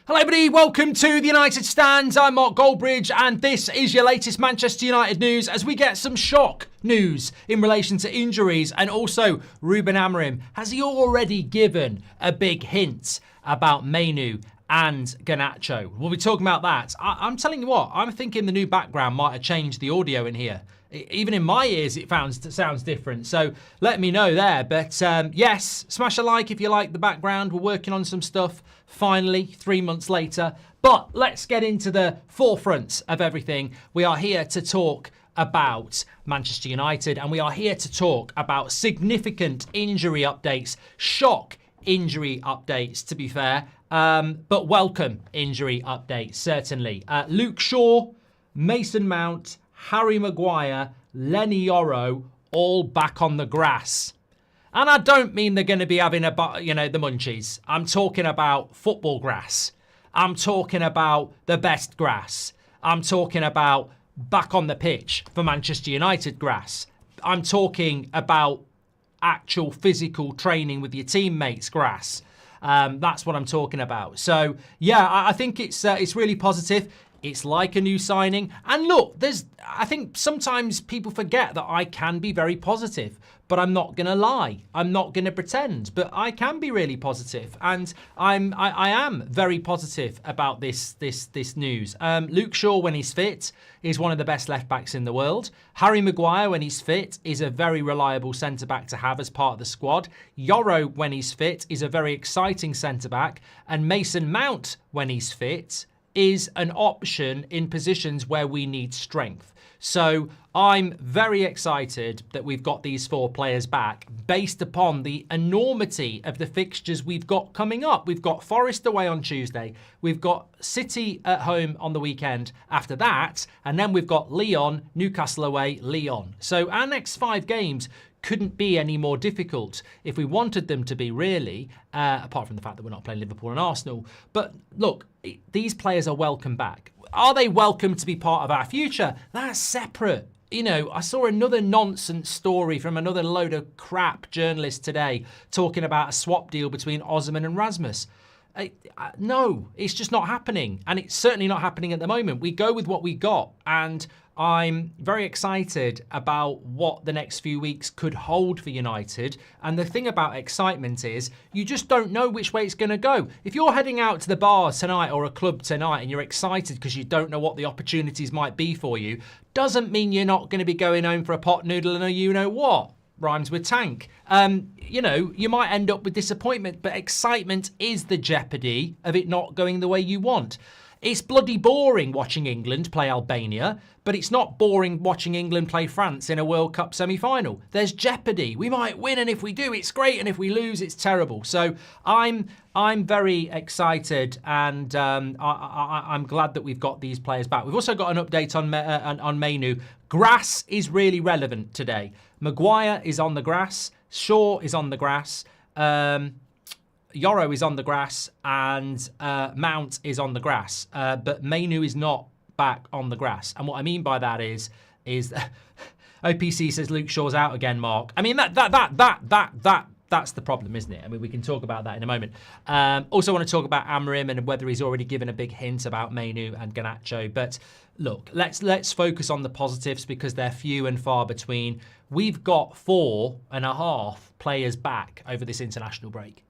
Hello everybody, welcome to the United Stands. I'm Mark Goldbridge and this is your latest Manchester United news as we get some shock news in relation to injuries and also Ruben Amorim. Has he already given a big hint about Mainoo and Garnacho? We'll be talking about that. I'm telling you what, I'm thinking the new background might have changed the audio in here. Even in my ears, it sounds different. So let me know there. But yes, smash a like if you like the background. We're working on some stuff finally, 3 months later. But let's get into the forefront of everything. We are here to talk about Manchester United and we are here to talk about significant injury updates, shock injury updates to be fair, but welcome injury updates certainly. Luke Shaw, Mason Mount, Harry Maguire, Lenny Yoro, all back on the grass. And I don't mean they're going to be having the munchies. I'm talking about football grass. I'm talking about the best grass. I'm talking about back on the pitch for Manchester United grass. I'm talking about actual physical training with your teammates grass. That's what I'm talking about. So yeah, I think it's really positive. It's like a new signing. And look, I think sometimes people forget that I can be very positive, but I'm not going to lie. I'm not going to pretend, but I can be really positive. And I am very positive about this news. Luke Shaw, when he's fit, is one of the best left backs in the world. Harry Maguire, when he's fit, is a very reliable centre back to have as part of the squad. Yoro, when he's fit, is a very exciting centre back. And Mason Mount, when he's fit, is an option in positions where we need strength. So I'm very excited that we've got these 4 players back based upon the enormity of the fixtures we've got coming up. We've got Forest away on Tuesday. We've got City at home on the weekend after that. And then we've got Lyon, Newcastle away, Lyon. So our next 5 games couldn't be any more difficult if we wanted them to be, really, apart from the fact that we're not playing Liverpool and Arsenal. But look, these players are welcome back. Are they welcome to be part of our future? That's separate. You know, I saw another nonsense story from another load of crap journalist today talking about a swap deal between Osimhen and Rasmus. No, it's just not happening. And it's certainly not happening at the moment. We go with what we got. And I'm very excited about what the next few weeks could hold for United. And the thing about excitement is you just don't know which way it's going to go. If you're heading out to the bar tonight or a club tonight and you're excited because you don't know what the opportunities might be for you, doesn't mean you're not going to be going home for a pot noodle and a you-know-what. Rhymes with tank. You know, you might end up with disappointment, but excitement is the jeopardy of it not going the way you want. It's bloody boring watching England play Albania, but it's not boring watching England play France in a World Cup semi-final. There's jeopardy. We might win, and if we do, it's great, and if we lose, it's terrible. So I'm very excited, and I'm glad that we've got these players back. We've also got an update on Mainoo. Grass is really relevant today. Maguire is on the grass. Shaw is on the grass. Yoro is on the grass and Mount is on the grass, but Mainoo is not back on the grass. And what I mean by that is OPC says Luke Shaw's out again, Mark. I mean that's the problem, isn't it? I mean, we can talk about that in a moment. Also want to talk about Amorim and whether he's already given a big hint about Mainoo and Garnacho. But look, let's focus on the positives because they're few and far between. We've got 4.5 players back over this international break.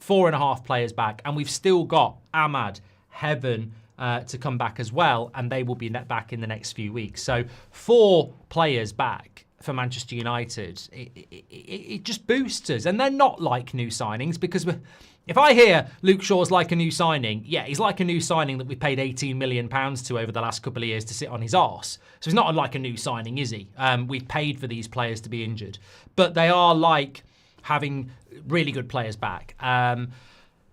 4.5 players back, and we've still got Ahmad, Heaven to come back as well, and they will be back in the next few weeks. So 4 players back for Manchester United, it just boosts us. And they're not like new signings because if I hear Luke Shaw's like a new signing, yeah, he's like a new signing that we paid £18 million to over the last couple of years to sit on his arse. So he's not like a new signing, is he? We've paid for these players to be injured. But they are like having really good players back.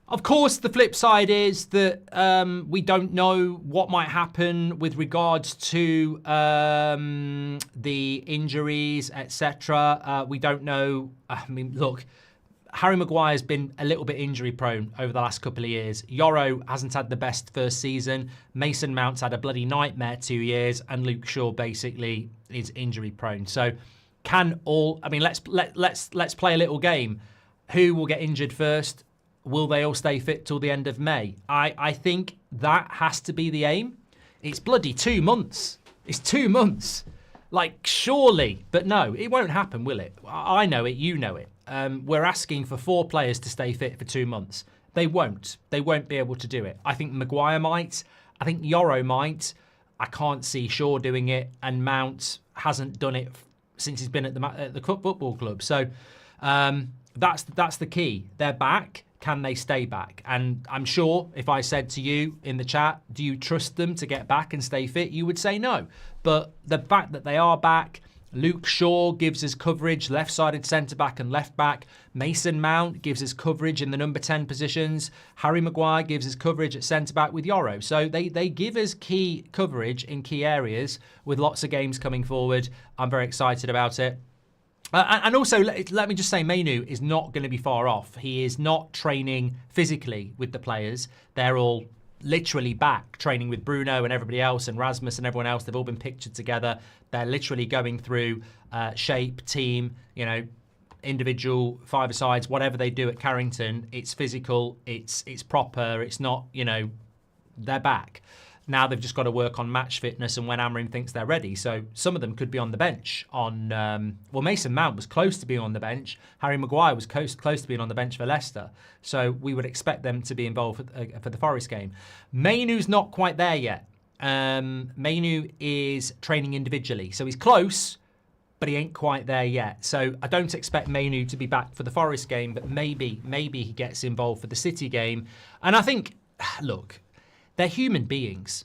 Of course, the flip side is that we don't know what might happen with regards to the injuries, etc. We don't know. I mean, look, Harry Maguire's been a little bit injury prone over the last couple of years. Yoro hasn't had the best first season. Mason Mount's had a bloody nightmare 2 years, and Luke Shaw basically is injury prone. So let's play a little game. Who will get injured first? Will they all stay fit till the end of May? I think that has to be the aim. It's bloody 2 months. It's 2 months. Like, surely. But no, it won't happen, will it? I know it, you know it. We're asking for 4 players to stay fit for 2 months. They won't. They won't be able to do it. I think Maguire might. I think Yoro might. I can't see Shaw doing it. And Mount hasn't done it since he's been at the football club. So that's the key. They're back. Can they stay back? And I'm sure if I said to you in the chat, do you trust them to get back and stay fit? You would say no. But the fact that they are back, Luke Shaw gives us coverage, left-sided centre-back and left-back. Mason Mount gives us coverage in the number 10 positions. Harry Maguire gives us coverage at centre-back with Yoro. So they give us key coverage in key areas with lots of games coming forward. I'm very excited about it. And also, let me just say, Mainoo is not going to be far off. He is not training physically with the players. They're all literally back training with Bruno and everybody else, and Rasmus and everyone else. They've all been pictured together. They're literally going through shape, team, individual, five-a-sides, whatever they do at Carrington. It's physical, it's proper, it's not, they're back. Now they've just got to work on match fitness and when Amorim thinks they're ready. So some of them could be on the bench. Mason Mount was close to being on the bench. Harry Maguire was close to being on the bench for Leicester. So we would expect them to be involved for the Forest game. Mainoo's not quite there yet. Mainoo is training individually. So he's close, but he ain't quite there yet. So I don't expect Mainoo to be back for the Forest game, but maybe he gets involved for the City game. And I think, look, they're human beings.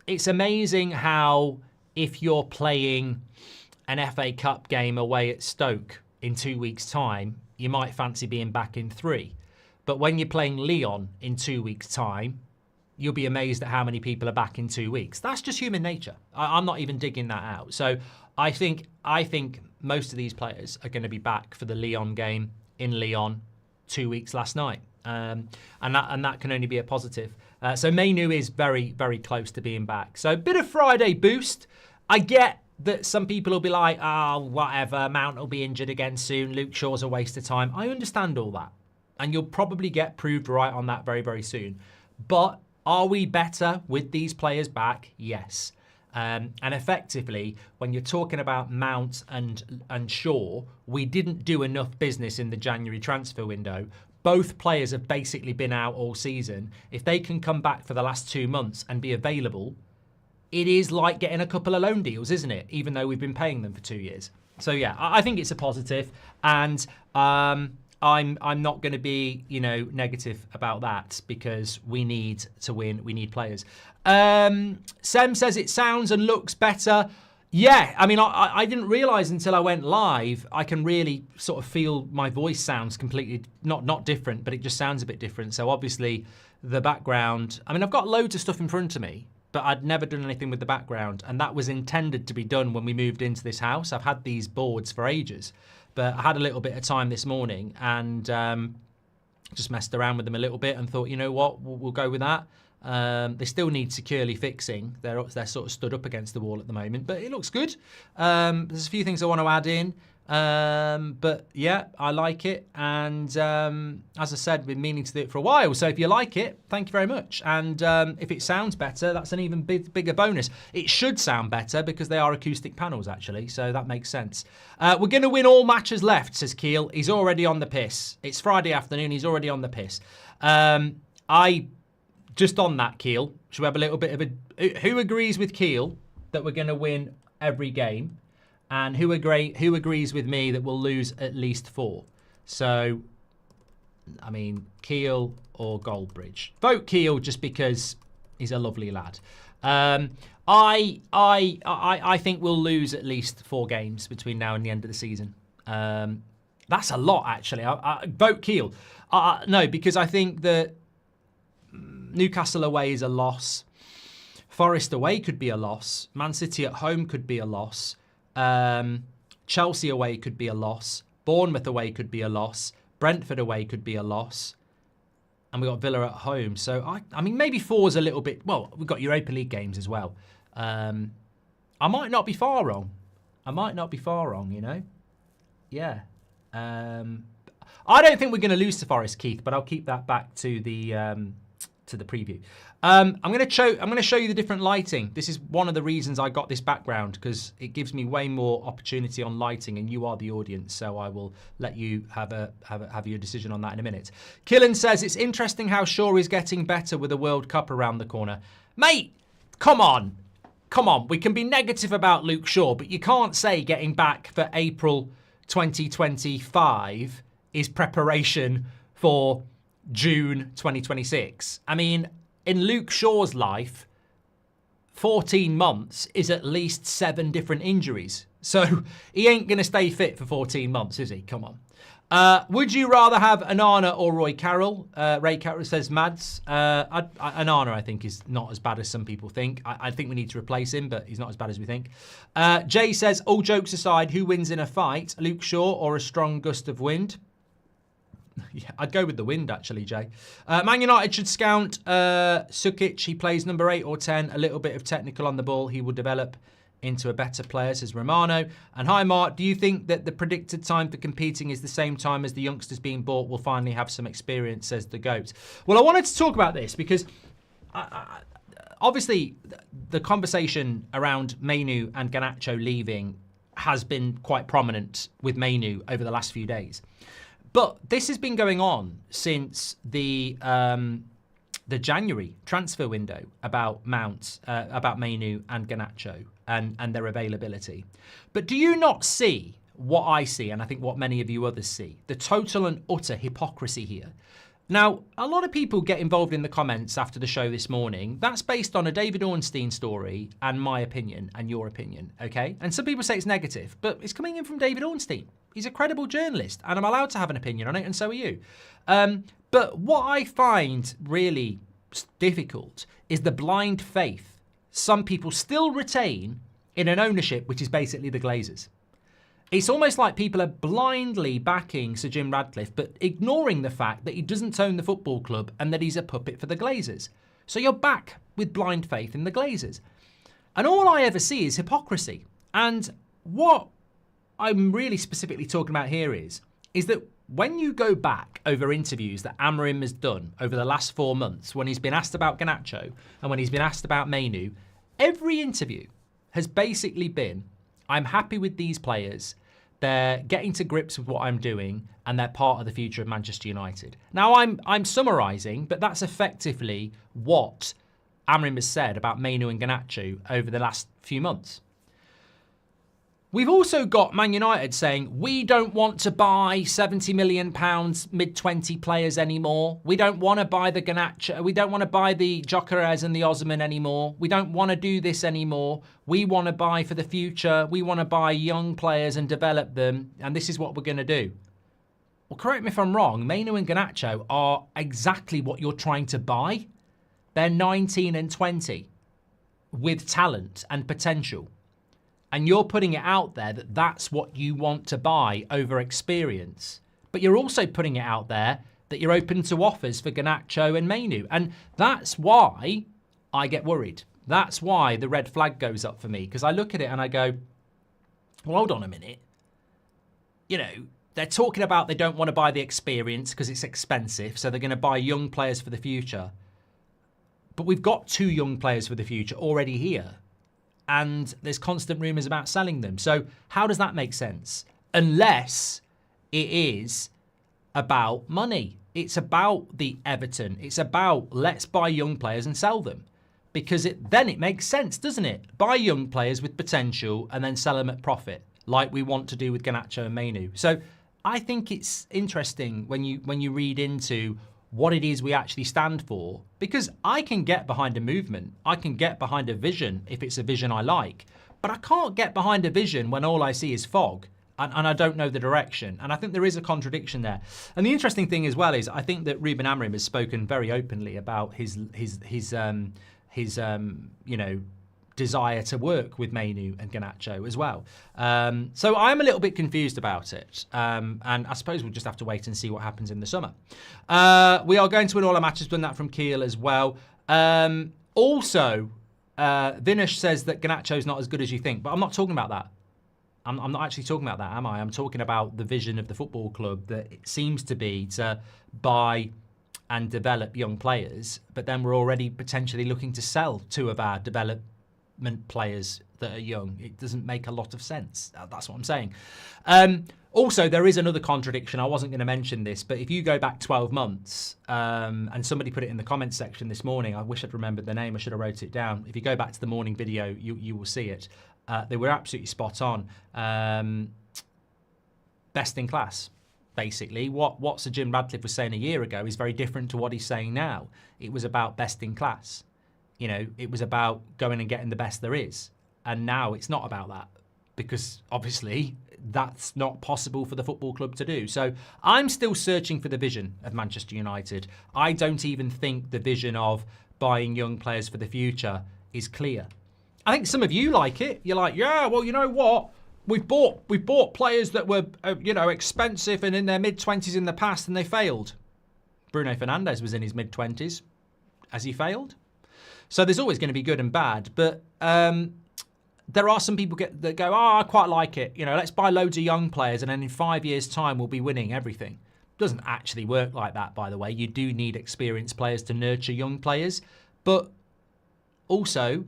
It's amazing how if you're playing an FA Cup game away at Stoke in 2 weeks' time, you might fancy being back in 3. But when you're playing Lyon in 2 weeks' time, you'll be amazed at how many people are back in 2 weeks. That's just human nature. I'm not even digging that out. So I think most of these players are going to be back for the Lyon game in Lyon 2 weeks last night. And that can only be a positive. So Mainoo is very, very close to being back. So a bit of Friday boost. I get that some people will be like, oh, whatever, Mount will be injured again soon. Luke Shaw's a waste of time. I understand all that. And you'll probably get proved right on that very, very soon. But are we better with these players back? Yes. And effectively, when you're talking about Mount and Shaw, we didn't do enough business in the January transfer window. Both players have basically been out all season. If they can come back for the last 2 months and be available, it is like getting a couple of loan deals, isn't it? Even though we've been paying them for 2 years. So yeah, I think it's a positive, and I'm not going to be negative about that because we need to win. We need players. Sem says it sounds and looks better. Yeah, I mean, I didn't realise until I went live, I can really sort of feel my voice sounds completely, not different, but it just sounds a bit different. So obviously the background, I mean, I've got loads of stuff in front of me, but I'd never done anything with the background. And that was intended to be done when we moved into this house. I've had these boards for ages, but I had a little bit of time this morning and just messed around with them a little bit and thought, you know what, we'll go with that. They still need securely fixing. They're sort of stood up against the wall at the moment, but it looks good. There's a few things I want to add in, but yeah, I like it. And as I said, been meaning to do it for a while. So if you like it, thank you very much. And if it sounds better, that's an even bigger bonus. It should sound better because they are acoustic panels, actually. So that makes sense. We're going to win all matches left, says Keel. He's already on the piss. It's Friday afternoon. He's already on the piss. Just on that, Keel, should we have a little bit of who agrees with Keel that we're going to win every game, and who agrees with me that we'll lose at least 4? So, I mean, Keel or Goldbridge. Vote Keel just because he's a lovely lad. I think we'll lose at least 4 games between now and the end of the season. That's a lot, actually. I vote Keel. No, because I think that Newcastle away is a loss. Forest away could be a loss. Man City at home could be a loss. Chelsea away could be a loss. Bournemouth away could be a loss. Brentford away could be a loss. And we've got Villa at home. So, I mean, maybe 4 is a little bit... Well, we've got Europa League games as well. I might not be far wrong. Yeah. I don't think we're going to lose to Forest, Keith, but I'll keep that back to the preview. I'm going to show you the different lighting. This is one of the reasons I got this background, because it gives me way more opportunity on lighting, and you are the audience, so I will let you have your decision on that in a minute. Killen says it's interesting how Shaw is getting better with the World Cup around the corner. Mate, come on. Come on, we can be negative about Luke Shaw, but you can't say getting back for April 2025 is preparation for June 2026. I mean, in Luke Shaw's life, 14 months is at least 7 different injuries. So he ain't going to stay fit for 14 months, is he? Come on. Would you rather have Onana or Roy Carroll? Ray Carroll says, Mads. Onana, I think, is not as bad as some people think. I think we need to replace him, but he's not as bad as we think. Jay says, all jokes aside, who wins in a fight? Luke Shaw or a strong gust of wind? Yeah, I'd go with the wind, actually, Jay. Man United should scout Sukic. He plays number 8 or 10. A little bit of technical on the ball. He will develop into a better player, says Romano. And hi, Mark. Do you think that the predicted time for competing is the same time as the youngsters being bought will finally have some experience, says the GOAT? Well, I wanted to talk about this because obviously the conversation around Mainoo and Garnacho leaving has been quite prominent with Mainoo over the last few days. But this has been going on since the January transfer window about Mainoo and Garnacho and their availability. But do you not see what I see, and I think what many of you others see, the total and utter hypocrisy here? Now, a lot of people get involved in the comments after the show this morning. That's based on a David Ornstein story and my opinion and your opinion, okay? And some people say it's negative, but it's coming in from David Ornstein. He's a credible journalist, and I'm allowed to have an opinion on it, and so are you. But what I find really difficult is the blind faith some people still retain in an ownership which is basically the Glazers. It's almost like people are blindly backing Sir Jim Ratcliffe, but ignoring the fact that he doesn't own the football club and that he's a puppet for the Glazers. So you're back with blind faith in the Glazers. And all I ever see is hypocrisy. And what I'm really specifically talking about here is that when you go back over interviews that Amorim has done over the last 4 months, when he's been asked about Garnacho and when he's been asked about Mainoo, every interview has basically been, I'm happy with these players, they're getting to grips with what I'm doing, and they're part of the future of Manchester United. Now, I'm summarising, but that's effectively what Amorim has said about Mainoo and Garnacho over the last few months. We've also got Man United saying, we don't want to buy £70 million mid-20 players anymore. We don't want to buy the Garnacho. We don't want to buy the Gyökeres and the Osman anymore. We don't want to do this anymore. We want to buy for the future. We want to buy young players and develop them. And this is what we're going to do. Well, correct me if I'm wrong. Mainoo and Garnacho are exactly what you're trying to buy. They're 19 and 20 with talent and potential. And you're putting it out there that that's what you want to buy over experience. But you're also putting it out there that you're open to offers for Garnacho and Mainoo. And that's why I get worried. That's why the red flag goes up for me. Because I look at it and I go, well, hold on a minute. You know, they're talking about they don't want to buy the experience because it's expensive. So they're going to buy young players for the future. But we've got 2 young players for the future already here. And there's constant rumours about selling them. So how does that make sense? Unless it is about money. It's about the Everton. It's about let's buy young players and sell them. Because then it makes sense, doesn't it? Buy young players with potential and then sell them at profit, like we want to do with Garnacho and Mainoo. So I think it's interesting when you read into what it is we actually stand for, because I can get behind a movement. I can get behind a vision if it's a vision I like, but I can't get behind a vision when all I see is fog and I don't know the direction. And I think there is a contradiction there. And the interesting thing as well is I think that Ruben Amorim has spoken very openly about his desire to work with Mainoo and Garnacho as well. So I'm a little bit confused about it. And I suppose we'll just have to wait and see what happens in the summer. We are going to win all our matches, done that from Kiel as well. Also, Vinesh says that Garnacho's not as good as you think, but I'm not talking about that. I'm not actually talking about that, am I? I'm talking about the vision of the football club that it seems to be to buy and develop young players, but then we're already potentially looking to sell 2 of our development players that are young. It doesn't make a lot of sense. That's what I'm saying. Also, there is another contradiction. I wasn't going to mention this, but if you go back 12 months, and somebody put it in the comments section this morning, I wish I'd remembered the name. I should have wrote it down. If you go back to the morning video, you will see it. They were absolutely spot on. Best in class. Basically, what Sir Jim Radcliffe was saying a year ago is very different to what he's saying now. It was about best in class. You know, it was about going and getting the best there is. And now it's not about that, because obviously that's not possible for the football club to do. So I'm still searching for the vision of Manchester United. I don't even think the vision of buying young players for the future is clear. I think some of you like it. You're like, yeah, well, you know what? We've bought players that were, expensive and in their mid-20s in the past, and they failed. Bruno Fernandes was in his mid-20s. Has he failed? So there's always going to be good and bad, but there are some people that go, I quite like it. You know, let's buy loads of young players, and then in 5 years' time we'll be winning everything. Doesn't actually work like that, by the way. You do need experienced players to nurture young players, but also,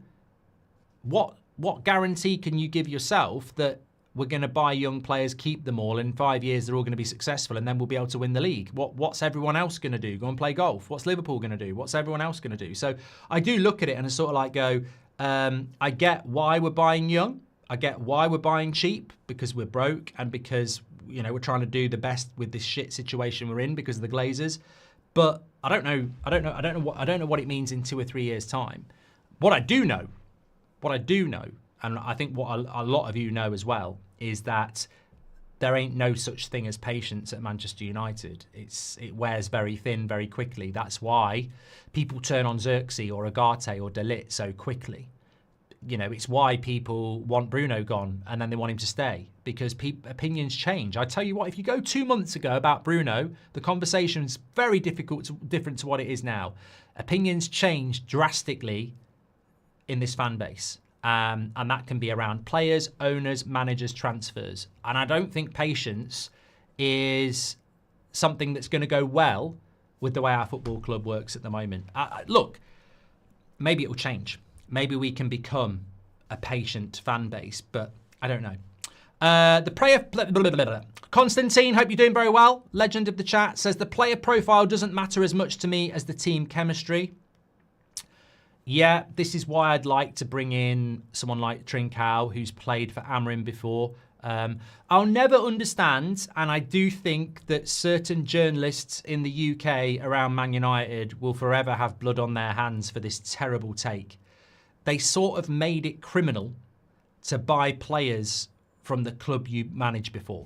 what guarantee can you give yourself that we're going to buy young players, keep them all, in 5 years they're all going to be successful, and then we'll be able to win the league? What's everyone else going to do? Go and play golf? What's Liverpool going to do? What's everyone else going to do? So I do look at it and I sort of like go, I get why we're buying young. I get why we're buying cheap, because we're broke and because, you know, we're trying to do the best with this shit situation we're in because of the Glazers. But I don't know what it means in 2 or 3 years' time. What I do know, and I think what a lot of you know as well, is that there ain't no such thing as patience at Manchester United. It wears very thin very quickly. That's why people turn on Xerxes or Agate or De Ligt so quickly. You know, it's why people want Bruno gone and then they want him to stay, because opinions change. I tell you what, if you go 2 months ago about Bruno, the conversation's very different to what it is now. Opinions change drastically in this fan base. And that can be around players, owners, managers, transfers. And I don't think patience is something that's going to go well with the way our football club works at the moment. Look, maybe it will change. Maybe we can become a patient fan base, but I don't know. The player... Constantine, hope you're doing very well. Legend of the chat says, the player profile doesn't matter as much to me as the team chemistry. Yeah, this is why I'd like to bring in someone like Trincao, who's played for Amorim before. I'll never understand, and I do think that certain journalists in the UK around Man United will forever have blood on their hands for this terrible take. They sort of made it criminal to buy players from the club you managed before.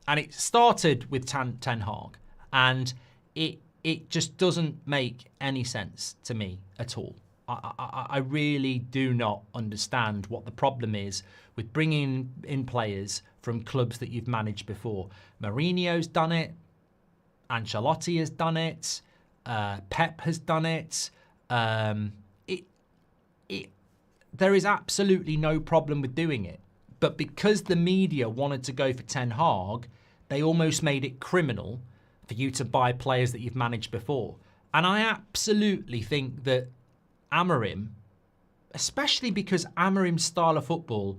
And it started with Ten Hag, and it just doesn't make any sense to me at all. I really do not understand what the problem is with bringing in players from clubs that you've managed before. Mourinho's done it. Ancelotti has done it. Pep has done it. There is absolutely no problem with doing it. But because the media wanted to go for Ten Hag, they almost made it criminal for you to buy players that you've managed before. And I absolutely think that Amorim, especially because Amorim's style of football,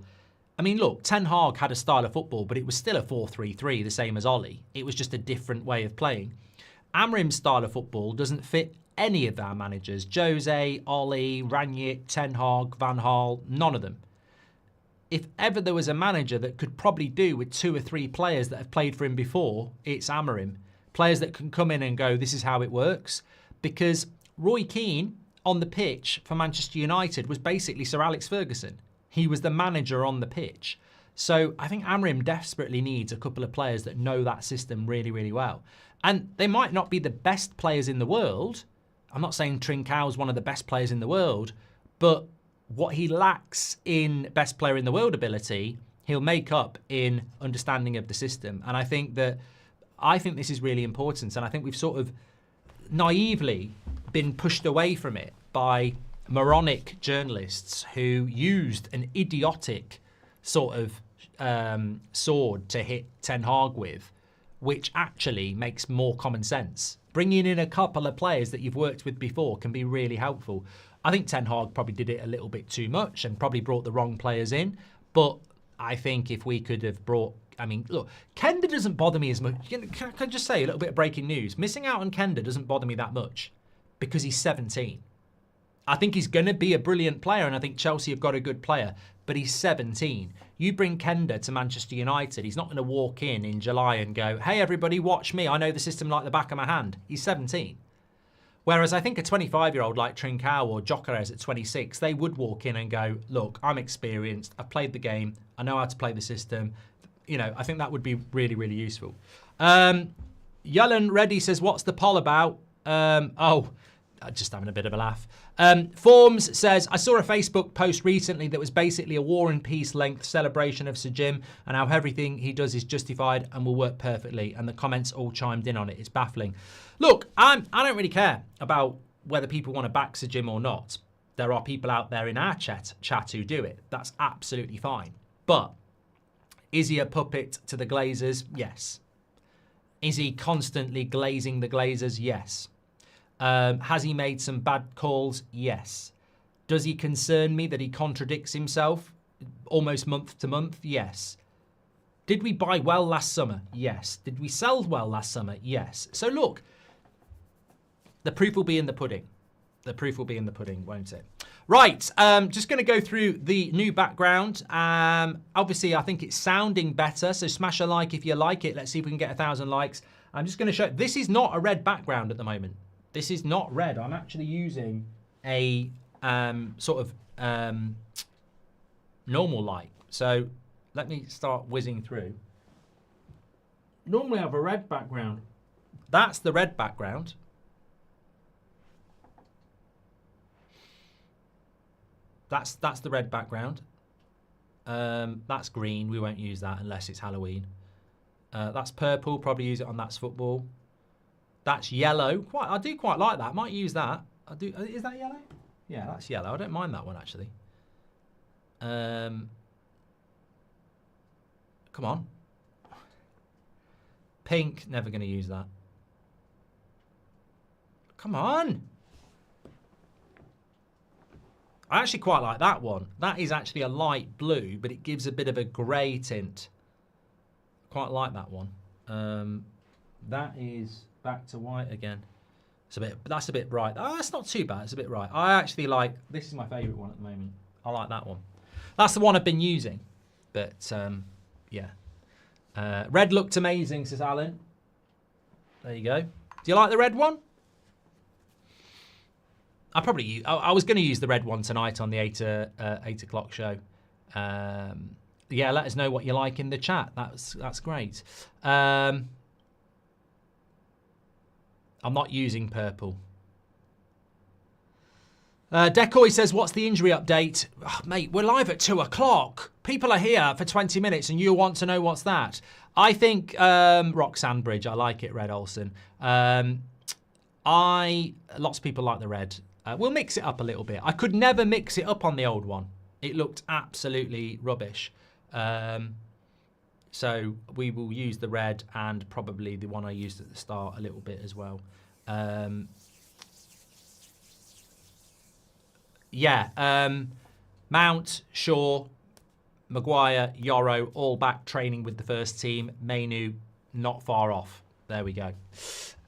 I mean, look, Ten Hag had a style of football, but it was still a 4-3-3, the same as Ollie. It was just a different way of playing. Amorim's style of football doesn't fit any of our managers. Jose, Ollie, Rangnick, Ten Hag, Van Gaal, none of them. If ever there was a manager that could probably do with 2 or 3 players that have played for him before, it's Amorim. Players that can come in and go, this is how it works. Because Roy Keane on the pitch for Manchester United was basically Sir Alex Ferguson. He was the manager on the pitch. So I think Amorim desperately needs a couple of players that know that system really, really well. And they might not be the best players in the world. I'm not saying Trincão's one of the best players in the world, but what he lacks in best player in the world ability, he'll make up in understanding of the system. And I think this is really important. And I think we've sort of naively been pushed away from it by moronic journalists who used an idiotic sort of sword to hit Ten Hag with, which actually makes more common sense. Bringing in a couple of players that you've worked with before can be really helpful. I think Ten Hag probably did it a little bit too much and probably brought the wrong players in. But I think if we could have brought... I mean, look, Kenda doesn't bother me as much. Can I just say a little bit of breaking news? Missing out on Kenda doesn't bother me that much because he's 17. I think he's going to be a brilliant player, and I think Chelsea have got a good player, but he's 17. You bring Kenda to Manchester United, he's not going to walk in July and go, hey, everybody, watch me. I know the system like the back of my hand. He's 17. Whereas I think a 25-year-old like Trincao or Gyökeres at 26, they would walk in and go, look, I'm experienced. I've played the game. I know how to play the system. You know, I think that would be really, really useful. Yellen Reddy says, what's the poll about? Just having a bit of a laugh. Forms says, I saw a Facebook post recently that was basically a War and Peace length celebration of Sir Jim and how everything he does is justified and will work perfectly. And the comments all chimed in on it. It's baffling. Look, I don't really care about whether people want to back Sir Jim or not. There are people out there in our chat who do it. That's absolutely fine. But is he a puppet to the Glazers? Yes. Is he constantly glazing the Glazers? Yes. Has he made some bad calls? Yes. Does he concern me that he contradicts himself almost month to month? Yes. Did we buy well last summer? Yes. Did we sell well last summer? Yes. So look, the proof will be in the pudding. The proof will be in the pudding, won't it? Right, just going to go through the new background. Obviously, I think it's sounding better, so smash a like if you like it. Let's see if we can get 1,000 likes. I'm just going to show... This is not a red background at the moment. This is not red. I'm actually using a sort of normal light. So let me start whizzing through. Normally I have a red background. That's the red background. That's the red background. That's green. We won't use that unless it's Halloween. That's purple. Probably use it on That's Football. That's yellow. I do quite like that. Might use that. I do. Is that yellow? Yeah, that's yellow. I don't mind that one actually. Come on. Pink. Never going to use that. Come on. I actually quite like that one. That is actually a light blue, but it gives a bit of a grey tint. Quite like that one. That is back to white again. That's a bit bright. Oh, that's not too bad. It's a bit bright. I actually like, this is my favourite one at the moment. I like that one. That's the one I've been using. But, yeah. Red looked amazing, says Alan. There you go. Do you like the red one? I was going to use the red one tonight on the 8 o'clock show. Yeah, let us know what you like in the chat. That's great. I'm not using purple. Decoy says, what's the injury update? Oh, mate, we're live at 2 o'clock. People are here for 20 minutes and you want to know what's that. I think Roxanne Bridge. I like it, Red Olsen. Lots of people like the red. We'll mix it up a little bit. I could never mix it up on the old one. It looked absolutely rubbish. So we will use the red and probably the one I used at the start a little bit as well. Mount, Shaw, Maguire, Yoro, all back training with the first team. Mainoo, not far off. There we go.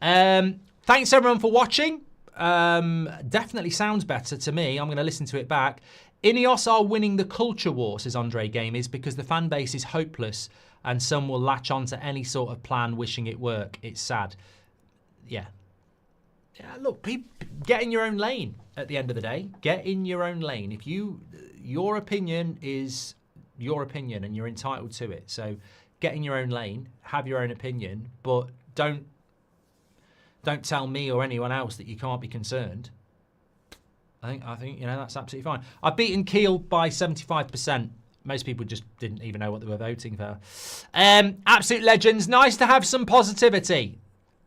Thanks everyone for watching. Definitely sounds better to me. I'm going to listen to it back. Ineos are winning the culture war, says Andre Gamies, because the fan base is hopeless and some will latch on to any sort of plan wishing it work. It's sad. Yeah. Look, get in your own lane at the end of the day. Get in your own lane. If your opinion is your opinion and you're entitled to it. So get in your own lane, have your own opinion, but don't tell me or anyone else that you can't be concerned. I think that's absolutely fine. I've beaten Kiel by 75%. Most people just didn't even know what they were voting for. Absolute legends. Nice to have some positivity.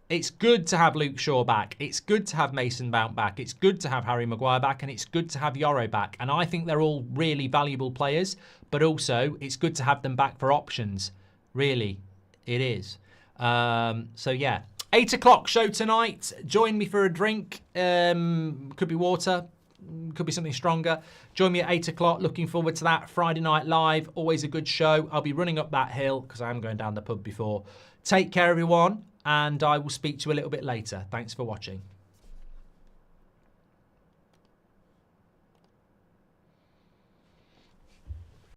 It's good to have Luke Shaw back. It's good to have Mason Mount back. It's good to have Harry Maguire back. And it's good to have Yoro back. And I think they're all really valuable players. But also, it's good to have them back for options. Really, it is. So, yeah. 8 o'clock show tonight. Join me for a drink. Could be water. Could be something stronger. Join me at 8 o'clock. Looking forward to that. Friday Night Live. Always a good show. I'll be running up that hill because I am going down the pub before. Take care, everyone. And I will speak to you a little bit later. Thanks for watching.